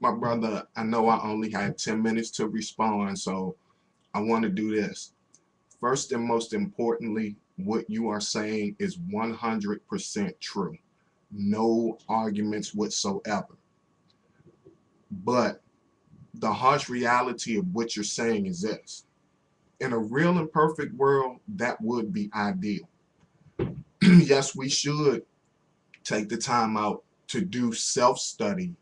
My brother, I know I only had 10 minutes to respond, so I want to do this. First and most importantly, what you are saying is 100% true. No arguments whatsoever. But the harsh reality of what you're saying is this. In a real and perfect world, that would be ideal. Yes, we should take the time out to do self-study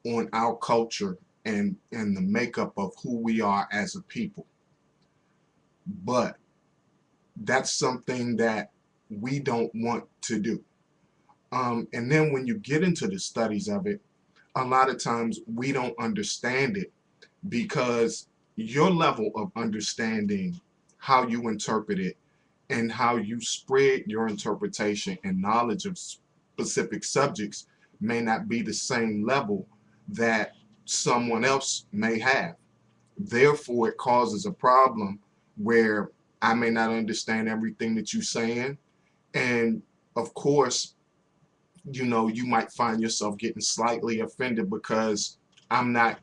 on our culture and the makeup of who we are as a people. But that's something that we don't want to do. And then when you get into the studies of it, a lot of times we don't understand it because your level of understanding how you interpret it and how you spread your interpretation and knowledge of specific subjects may not be the same level that someone else may have. Therefore, it causes a problem where I may not understand everything that you're saying. And of course, you might find yourself getting slightly offended because I'm not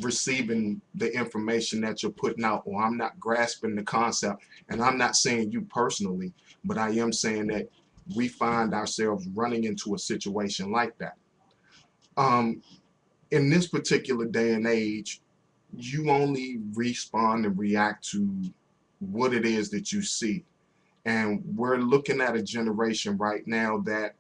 receiving the information that you're putting out, or I'm not grasping the concept. And I'm not saying you personally, but I am saying that we find ourselves running into a situation like that. Um, in this particular day and age, you only respond and react to what it is that you see. And we're looking at a generation right now that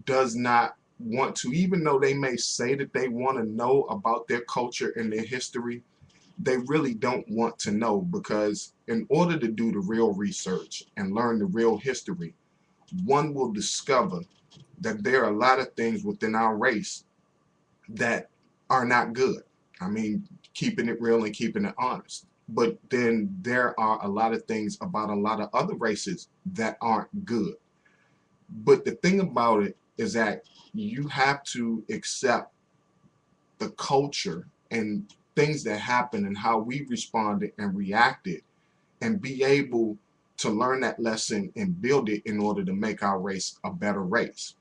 does not want to, even though they may say that they want to know about their culture and their history, they really don't want to know, because in order to do the real research and learn the real history, one will discover that there are a lot of things within our race that are not good. I mean, keeping it real and keeping it honest. But then there are a lot of things about a lot of other races that aren't good. But the thing about it is that you have to accept the culture and things that happen and how we responded and reacted, and be able to learn that lesson and build it in order to make our race a better race.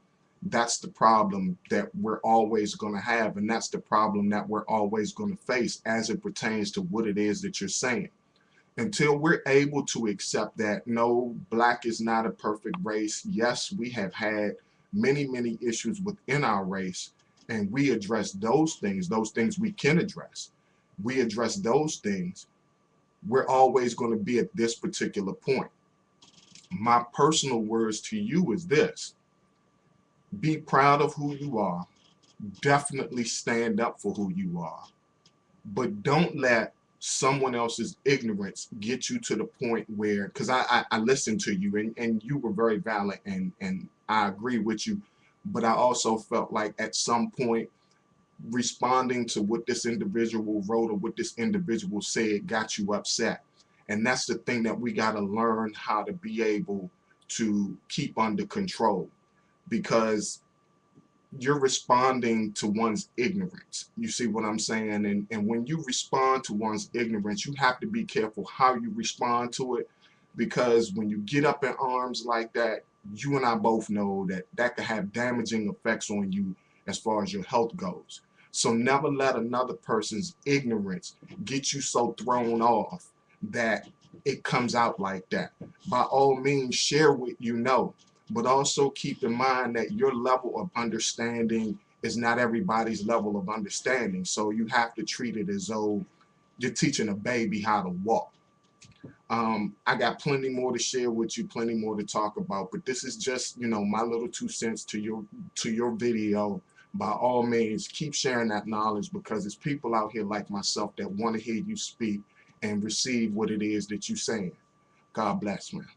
That's the problem that we're always going to have, and that's the problem that we're always going to face as it pertains to what it is that you're saying. Until we're able to accept that no, black is not a perfect race. Yes, we have had many issues within our race, and we address those things we can address. We address those things. We're always going to be at this particular point. My personal words to you is this: be proud of who you are. Definitely stand up for who you are. But don't let someone else's ignorance get you to the point where, because I listened to you, and you were very valid, and I agree with you, but I also felt like at some point responding to what this individual wrote or what this individual said got you upset. And that's the thing that we got to learn how to be able to keep under control, because you're responding to one's ignorance. You see what I'm saying? And when you respond to one's ignorance, you have to be careful how you respond to it, because when you get up in arms like that, you and I both know that that could have damaging effects on you as far as your health goes. So never let another person's ignorance get you so thrown off that it comes out like that. By all means, share what you know, but also keep in mind that your level of understanding is not everybody's level of understanding. So you have to treat it as though you're teaching a baby how to walk. I got plenty more to share with you, plenty more to talk about, but this is just, my little 2 cents to your video. By all means, keep sharing that knowledge, because there's people out here like myself that want to hear you speak and receive what it is that you're saying. God bless, man.